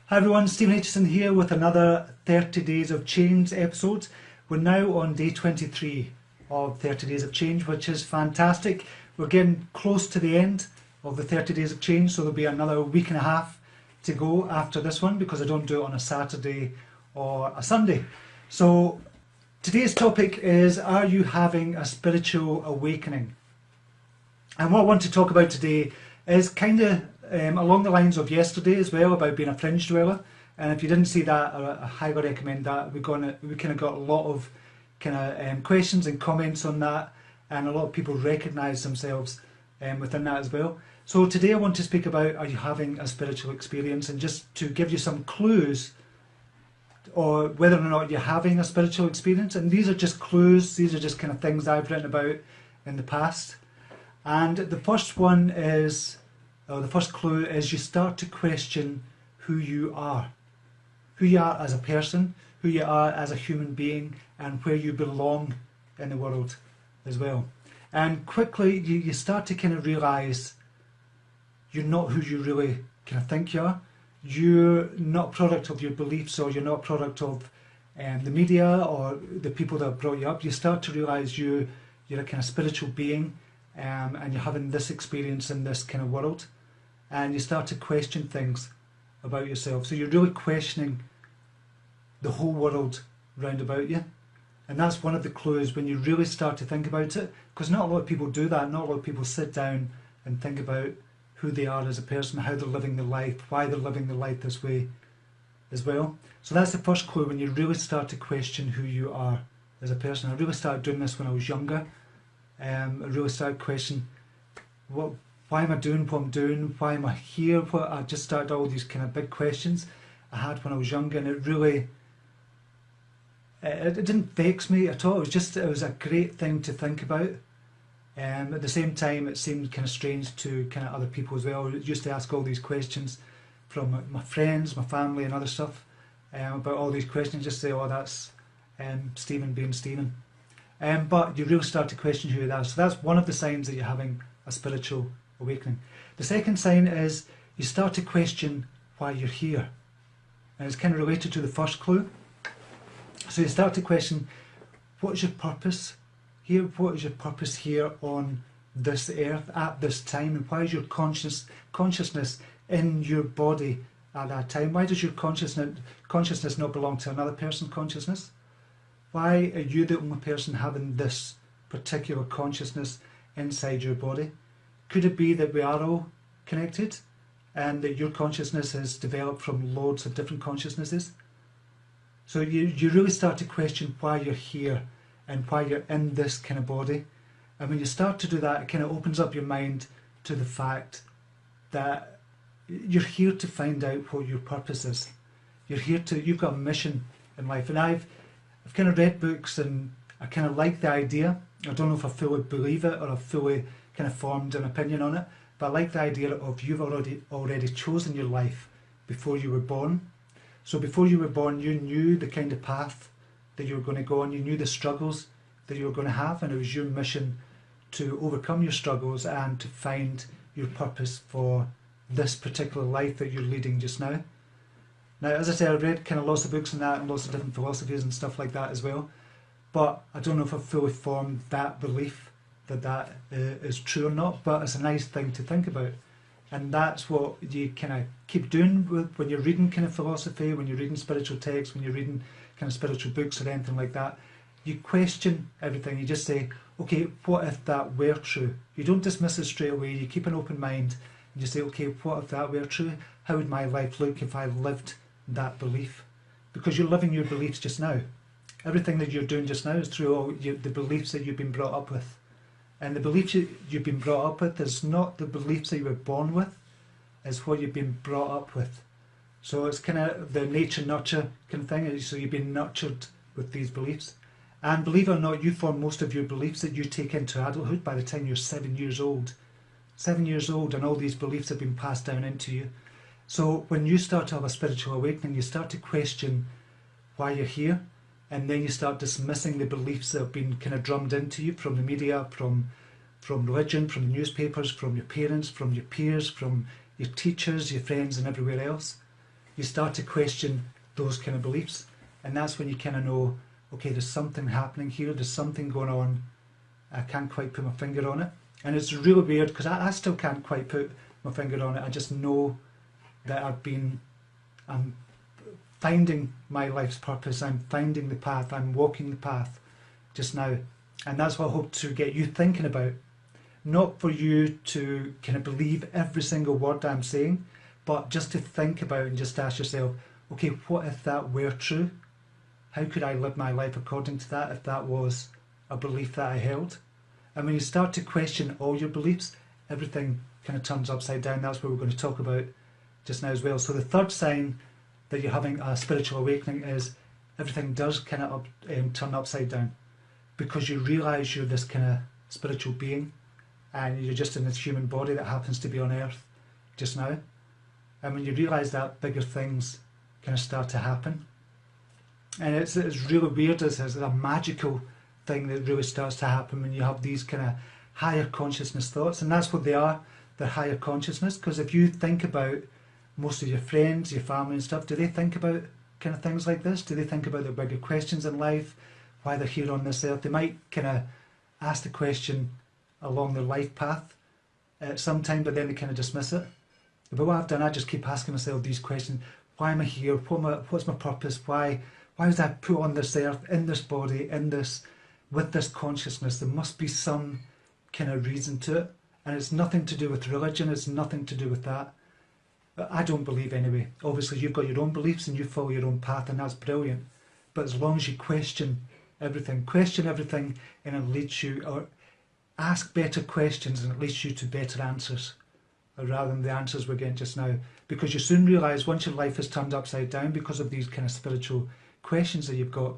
Hi everyone, Stephen Aitchison here with another 30 Days of Change episode. We're now on day 23 of 30 Days of Change, which is fantastic. We're getting close to the end of the 30 Days of Change, so there'll be another week and a half to go after this one because I don't do it on a Saturday or a Sunday. So today's topic is, are you having a spiritual awakening? And what I want to talk about today is kind of along the lines of yesterday as well, about being a fringe dweller. And if you didn't see that, I highly recommend that. We kind of got a lot of questions and comments on that, and a lot of people recognise themselves within that as well. So today I want to speak about, are you having a spiritual experience, and just to give you some clues or whether or not you're having a spiritual experience. And these are just clues, these are just kind of things I've written about in the past. And the first one is, or the first clue is, you start to question who you are. Who you are as a person, who you are as a human being, and where you belong in the world as well. And quickly you start to kind of realise you're not who you really kind of think you are. You're not a product of your beliefs, or you're not a product of the media or the people that brought you up. You start to realise you're a kind of spiritual being, and you're having this experience in this kind of world, and you start to question things about yourself. So you're really questioning the whole world round about you. And that's one of the clues when you really start to think about it, because not a lot of people do that. Not a lot of people sit down and think about who they are as a person, how they're living their life, why they're living their life this way as well. So that's the first clue, when you really start to question who you are as a person. I really started doing this when I was younger. I really started questioning, why am I doing what I'm doing? Why am I here? I just started all these kind of big questions I had when I was younger, and it really, it didn't vex me at all. It was a great thing to think about. At the same time, it seemed kind of strange to kind of other people as well. I used to ask all these questions from my friends, my family and other stuff, about all these questions, just say, oh, that's Stephen being Stephen. But you really start to question who you are. So that's one of the signs that you're having a spiritual awakening. The second sign is you start to question why you're here. And it's kind of related to the first clue. So you start to question, what is your purpose here? What is your purpose here on this earth at this time? And why is your consciousness in your body at that time? Why does your consciousness not belong to another person's consciousness? Why are you the only person having this particular consciousness inside your body? Could it be that we are all connected, and that your consciousness is developed from loads of different consciousnesses? So you really start to question why you're here and why you're in this kind of body. And when you start to do that, it kind of opens up your mind to the fact that you're here to find out what your purpose is. You've got a mission in life. And I've kind of read books, and I kind of like the idea. I don't know if I fully believe it or I've fully kind of formed an opinion on it, but I like the idea of you've already chosen your life before you were born. So before you were born, you knew the kind of path that you were going to go on. You knew the struggles that you were going to have, and it was your mission to overcome your struggles and to find your purpose for this particular life that you're leading just now. Now, as I said, I've read kind of lots of books on that and lots of different philosophies and stuff like that as well. But I don't know if I've fully formed that belief that is true or not, but it's a nice thing to think about. And that's what you kind of keep doing when you're reading kind of philosophy, when you're reading spiritual texts, when you're reading kind of spiritual books or anything like that. You question everything. You just say, okay, what if that were true? You don't dismiss it straight away. You keep an open mind and you say, okay, what if that were true? How would my life look if I lived that belief? Because you're living your beliefs just now. Everything that you're doing just now is through all the beliefs that you've been brought up with. And the beliefs you've been brought up with is not the beliefs that you were born with, it's what you've been brought up with. So it's kind of the nature-nurture kind of thing. So you've been nurtured with these beliefs. And believe it or not, you form most of your beliefs that you take into adulthood by the time you're 7 years old. 7 years old, and all these beliefs have been passed down into you. So when you start to have a spiritual awakening, you start to question why you're here, and then you start dismissing the beliefs that have been kind of drummed into you from the media, from religion, from the newspapers, from your parents, from your peers, from your teachers, your friends and everywhere else. you start to question those kind of beliefs. And that's when you kind of know, okay, there's something happening here, there's something going on, I can't quite put my finger on it. And it's really weird because I still can't quite put my finger on it. I just know that I'm finding my life's purpose, I'm finding the path, I'm walking the path just now. And that's what I hope to get you thinking about. Not for you to kind of believe every single word I'm saying, but just to think about and just ask yourself, okay, what if that were true? How could I live my life according to that if that was a belief that I held? And when you start to question all your beliefs, everything kind of turns upside down. That's what we're going to talk about just now as well. So the third sign that you're having a spiritual awakening is everything does kind of turn upside down, because you realise you're this kind of spiritual being and you're just in this human body that happens to be on earth just now. And when you realise that, bigger things kind of start to happen. And it's really weird. It's a magical thing that really starts to happen when you have these kind of higher consciousness thoughts. And that's what they are, they're higher consciousness. Because if you think about most of your friends, your family and stuff, do they think about kind of things like this? Do they think about the bigger questions in life, why they're here on this earth? They might kind of ask the question along their life path at some time, but then they kind of dismiss it. But what I've done, I just keep asking myself these questions. Why am I here? What's my purpose? Why was I put on this earth, in this body, with this consciousness? There must be some kind of reason to it. And it's nothing to do with religion, it's nothing to do with that. But I don't believe anyway. Obviously you've got your own beliefs and you follow your own path, and that's brilliant. But as long as you question everything and it leads you, or ask better questions and it leads you to better answers, rather than the answers we're getting just now. Because you soon realise once your life is turned upside down because of these kind of spiritual questions that you've got,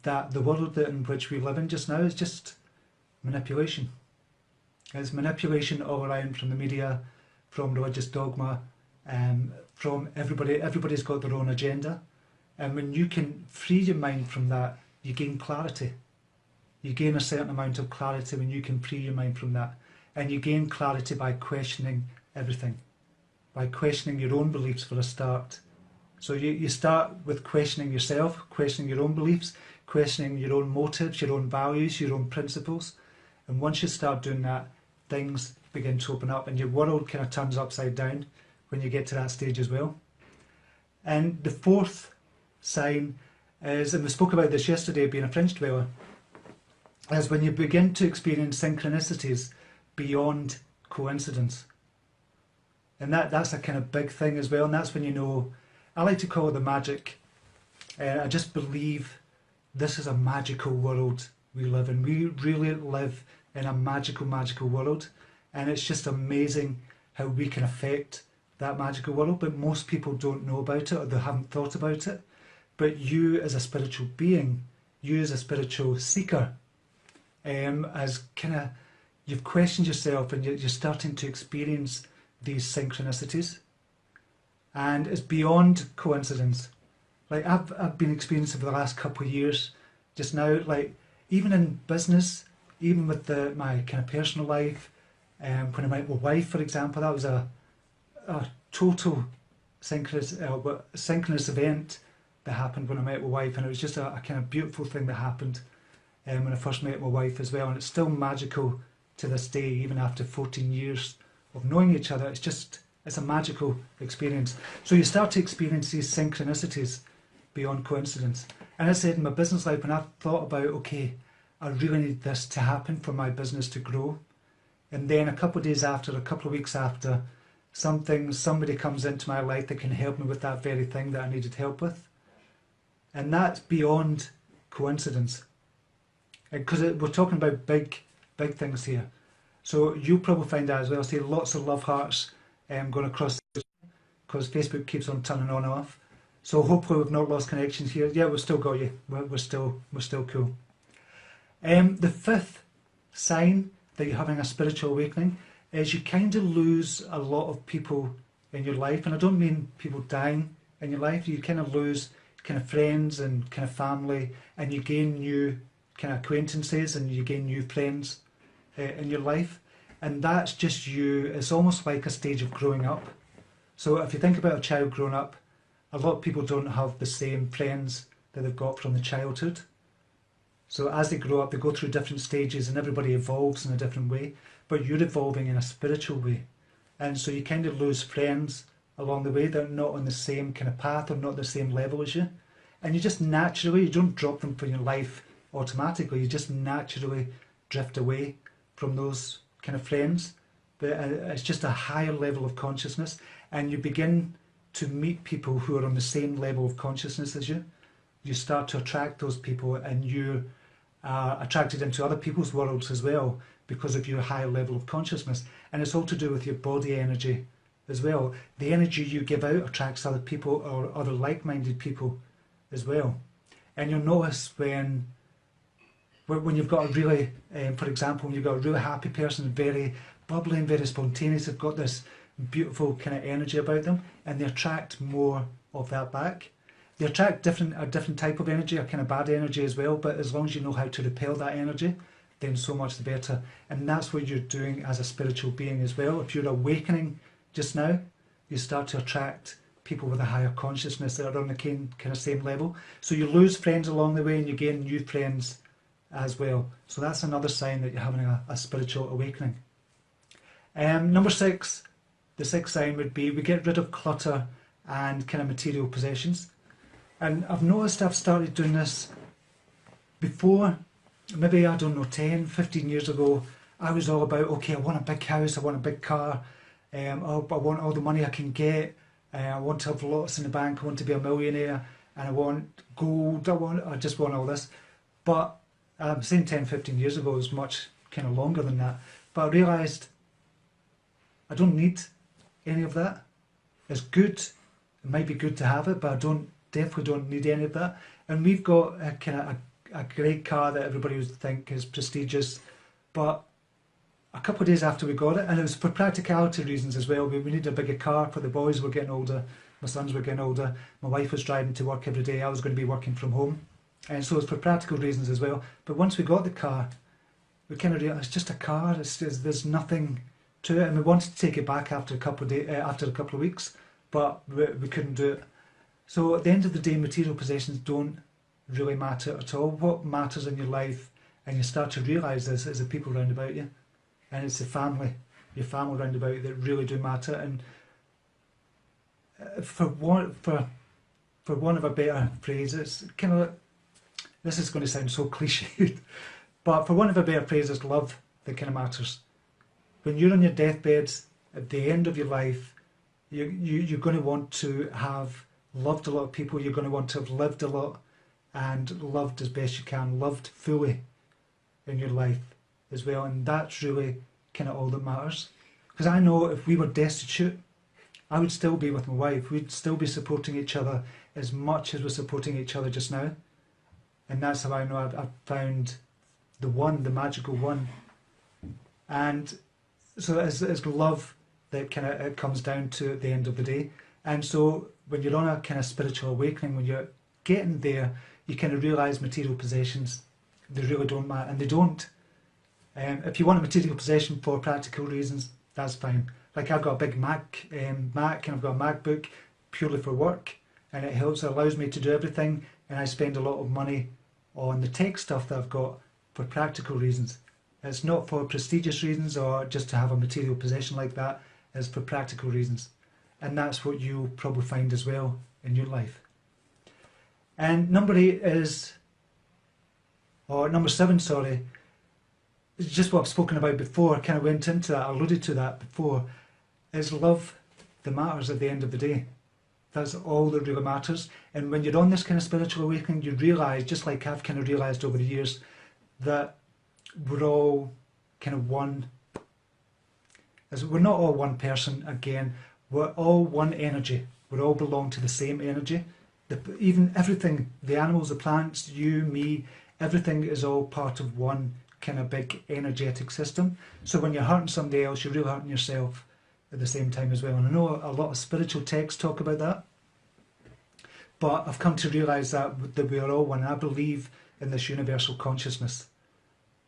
that the world in which we live in just now is just manipulation. It's manipulation all around, from the media, from religious dogma, from everybody. Everybody's got their own agenda. And when you can free your mind from that, you gain clarity. You gain a certain amount of clarity when you can free your mind from that. And you gain clarity by questioning everything. By questioning your own beliefs for a start. So you start with questioning yourself, questioning your own beliefs, questioning your own motives, your own values, your own principles. And once you start doing that, things begin to open up and your world kind of turns upside down when you get to that stage as well. And the fourth sign is, and we spoke about this yesterday, being a French dweller, is when you begin to experience synchronicities beyond coincidence. And that's a kind of big thing as well. And that's when you know, I like to call it the magic. I just believe this is a magical world we live in. We really live in a magical, magical world. And it's just amazing how we can affect that magical world. But most people don't know about it, or they haven't thought about it. But you as a spiritual being, you as a spiritual seeker, as kind of, you've questioned yourself and you're starting to experience these synchronicities. And it's beyond coincidence. Like I've been experiencing for the last couple of years just now, like even in business, even with my kind of personal life, when I met my wife, for example, that was a total synchronous event that happened when I met my wife, and it was just a kind of beautiful thing that happened when I first met my wife as well, and it's still magical to this day, even after 14 years of knowing each other. It's a magical experience. So you start to experience these synchronicities beyond coincidence. And I said in my business life, when I thought about, okay, I really need this to happen for my business to grow, and then a couple of days after, a couple of weeks after, somebody comes into my life that can help me with that very thing that I needed help with. And that's beyond coincidence. Because we're talking about big things here. So you'll probably find that as well. See lots of love hearts going across, because Facebook keeps on turning on and off. So hopefully we've not lost connections here. Yeah, we've still got you. We're still cool. The fifth sign that you're having a spiritual awakening is you kind of lose a lot of people in your life. And I don't mean people dying in your life. You kind of lose kind of friends and kind of family, and you gain new kind of acquaintances and you gain new friends in your life. And that's just you. It's almost like a stage of growing up. So if you think about a child growing up, a lot of people don't have the same friends that they've got from the childhood. So as they grow up, they go through different stages and everybody evolves in a different way, but you're evolving in a spiritual way. And so you kind of lose friends along the way that are not on the same kind of path or not the same level as you. And you just naturally, you don't drop them from your life automatically, you just naturally drift away from those kind of friends. But it's just a higher level of consciousness, and you begin to meet people who are on the same level of consciousness as you. You start to attract those people, and you are attracted into other people's worlds as well because of your higher level of consciousness. And it's all to do with your body energy as well. The energy you give out attracts other people or other like-minded people as well. And you'll notice when you've got a really, for example, when you've got a really happy person, very bubbly and very spontaneous, they've got this beautiful kind of energy about them, and they attract more of that back. They attract a different type of energy, a kind of bad energy as well, but as long as you know how to repel that energy, then so much the better. And that's what you're doing as a spiritual being as well. If you're awakening just now, you start to attract people with a higher consciousness that are on the kind of same level. So you lose friends along the way and you gain new friends as well. So that's another sign that you're having a spiritual awakening. Number 6, the 6th sign would be we get rid of clutter and kind of material possessions. And I've noticed I've started doing this before, maybe, I don't know, 10, 15 years ago. I was all about, okay, I want a big house, I want a big car, I want all the money I can get, I want to have lots in the bank, I want to be a millionaire, and I want gold, I just want all this. But I'm saying 10, 15 years ago, it was much kind of longer than that. But I realised I don't need any of that. It's good, it might be good to have it, but I definitely don't need any of that. And we've got a kind of a great car that everybody would think is prestigious, but a couple of days after we got it, and it was for practicality reasons as well, we needed a bigger car for the boys. Were getting older, my sons were getting older, my wife was driving to work every day, I was going to be working from home, and so it's for practical reasons as well. But once we got the car, we kind of realised it's just a car, there's nothing to it, and we wanted to take it back after a couple of weeks, but we couldn't do it. So at the end of the day, material possessions don't really matter at all. What matters in your life, and you start to realise this, is the people around about you, and it's the family, your family around about you that really do matter. And for want of a better phrase, it's kind of, this is going to sound so cliched, but for want of a better phrase, it's love that kind of matters. When you're on your deathbed at the end of your life, you're going to want to have loved a lot of people, you're going to want to have lived a lot and loved as best you can, loved fully in your life as well. And that's really kind of all that matters. Because I know if we were destitute, I would still be with my wife, we'd still be supporting each other as much as we're supporting each other just now. And that's how I know I've found the one, the magical one. And so it's love that kind of it comes down to at the end of the day. And so when you're on a kind of spiritual awakening, when you're getting there, you kind of realise material possessions, they really don't matter, and they don't. If you want a material possession for practical reasons, that's fine. Like I've got a big Mac, and I've got a MacBook purely for work, and it allows me to do everything, and I spend a lot of money on the tech stuff that I've got for practical reasons. It's not for prestigious reasons or just to have a material possession like that, it's for practical reasons. And that's what you'll probably find as well in your life. And number 7, sorry, is just what I've spoken about before, I kind of went into that, I alluded to that before, is love that matters at the end of the day. That's all that really matters. And when you're on this kind of spiritual awakening, you realise, just like I've kind of realised over the years, that we're all kind of one. As we're not all one person again, we're all one energy. We all belong to the same energy. Even everything, the animals, the plants, you, me, everything is all part of one kind of big energetic system. So when you're hurting somebody else, you're really hurting yourself at the same time as well. And I know a lot of spiritual texts talk about that, but I've come to realise that we are all one. I believe in this universal consciousness.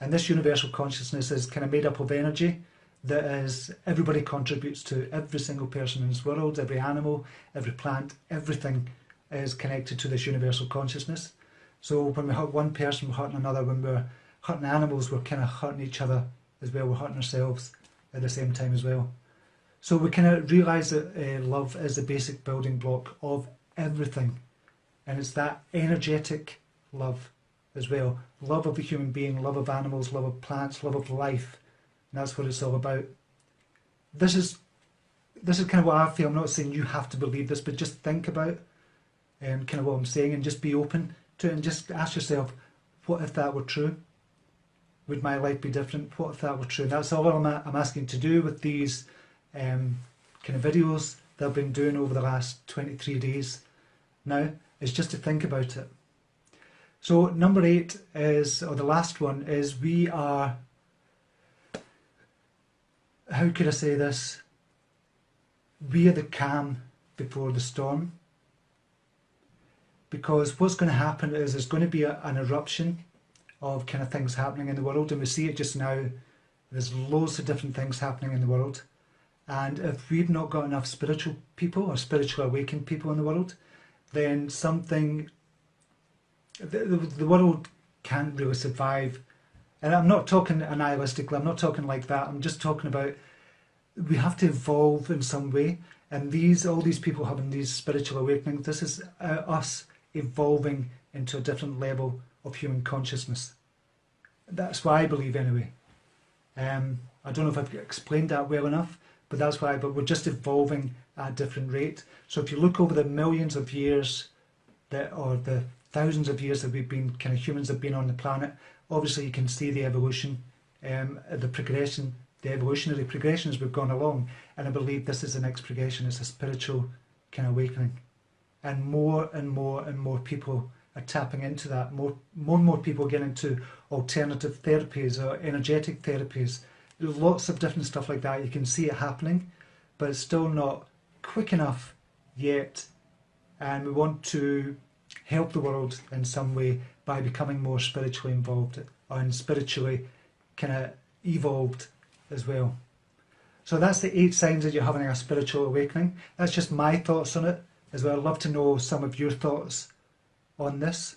And this universal consciousness is kind of made up of energy that is everybody contributes to, every single person in this world, every animal, every plant, everything is connected to this universal consciousness. So when we hurt one person, we're hurting another. When we're hurting animals, we're kind of hurting each other as well. We're hurting ourselves at the same time as well. So we kind of realise that love is the basic building block of everything. And it's that energetic love as well. Love of the human being, love of animals, love of plants, love of life. And that's what it's all about. This is kind of what I feel. I'm not saying you have to believe this, but just think about kind of what I'm saying and just be open to it and just ask yourself, what if that were true? Would my life be different? What if that were true? That's all I'm asking to do with these kind of videos that I've been doing over the last 23 days now, is just to think about it. So number 8 is, or the last one is, we are, how could I say this? We are the calm before the storm. Because what's going to happen is there's going to be an eruption of kind of things happening in the world, and we see it just now. There's loads of different things happening in the world, and if we've not got enough spiritual people or spiritually awakened people in the world, then the world can't really survive. And I'm not talking nihilistically, I'm not talking like that, I'm just talking about we have to evolve in some way, and all these people having these spiritual awakenings, this is us evolving into a different level of human consciousness. That's what I believe anyway. I don't know if I've explained that well enough, but that's why. But we're just evolving at a different rate. So if you look over the millions of years or the thousands of years that we've been, kind of humans have been on the planet, obviously you can see the evolution, the progression, the evolutionary progression as we've gone along. And I believe this is the next progression. It's a spiritual kind of awakening. And more and more people are tapping into that. More and more people get into alternative therapies or energetic therapies. Lots of different stuff like that. You can see it happening, but it's still not quick enough yet. And we want to help the world in some way by becoming more spiritually involved and spiritually kind of evolved as well. So that's the 8 signs that you're having a spiritual awakening. That's just my thoughts on it as well. I'd love to know some of your thoughts on this,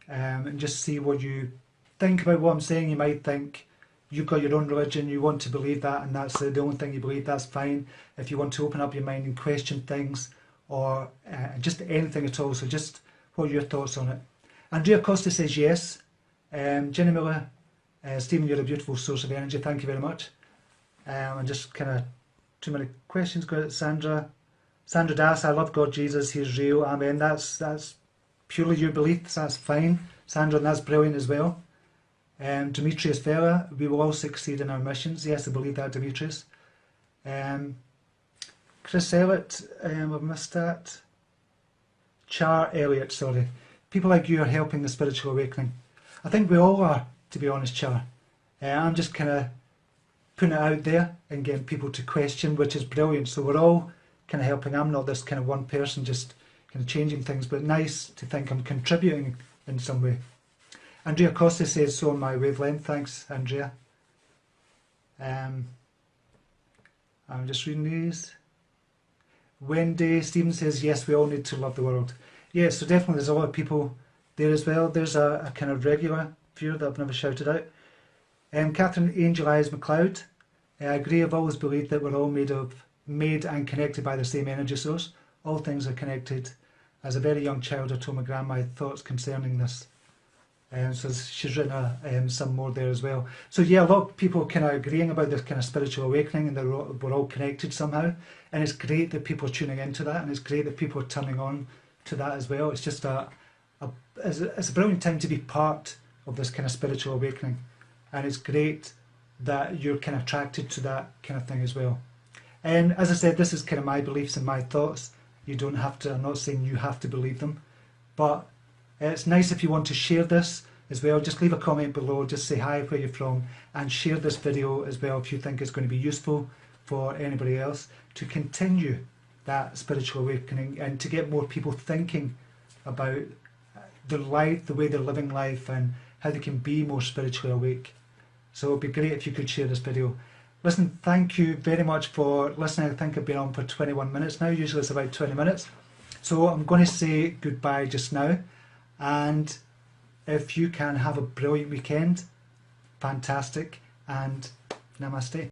and just see what you think about what I'm saying. You might think you've got your own religion, you want to believe that, and that's the only thing you believe. That's fine. If you want to open up your mind and question things, or just anything at all, so just what are your thoughts on it? Andrea Costa says yes. Jenny Miller, Stephen, you're a beautiful source of energy, thank you very much. And just kind of too many questions. Go ahead, Sandra Das, I love God, Jesus, He's real, amen. That's purely your beliefs, that's fine, Sandra, and that's brilliant as well. Demetrius Vela, we will all succeed in our missions. Yes, I believe that, Demetrius. Chris Elliott, I've missed that. Char Elliott, sorry. People like you are helping the spiritual awakening. I think we all are, to be honest, Char. I'm just kind of putting it out there and getting people to question, which is brilliant. So we're all kind of helping. I'm not this kind of one person just kind of changing things, but nice to think I'm contributing in some way. Andrea Costa says so on my wavelength. Thanks, Andrea. I'm just reading these. Wendy Stephen says yes, we all need to love the world. Yeah, so definitely there's a lot of people there as well. There's a kind of regular viewer that I've never shouted out. Catherine Angel Eyes McLeod. I agree, I've always believed that we're all made and connected by the same energy source. All things are connected. As a very young child, I told my grandma my thoughts concerning this. So she's written some more there as well. So yeah, a lot of people kind of agreeing about this kind of spiritual awakening, and we're all connected somehow. And it's great that people are tuning into that, and it's great that people are turning on to that as well. It's just it's a brilliant time to be part of this kind of spiritual awakening. And it's great that you're kind of attracted to that kind of thing as well. And as I said, this is kind of my beliefs and my thoughts. You don't have to, I'm not saying you have to believe them, but it's nice if you want to share this as well. Just leave a comment below, just say hi, where you're from, and share this video as well if you think it's going to be useful for anybody else to continue that spiritual awakening and to get more people thinking about their life, the way they're living life, and how they can be more spiritually awake. So it'd be great if you could share this video. Listen, thank you very much for listening. I think I've been on for 21 minutes now. Usually it's about 20 minutes. So I'm going to say goodbye just now. And if you can have a brilliant weekend, fantastic. And namaste.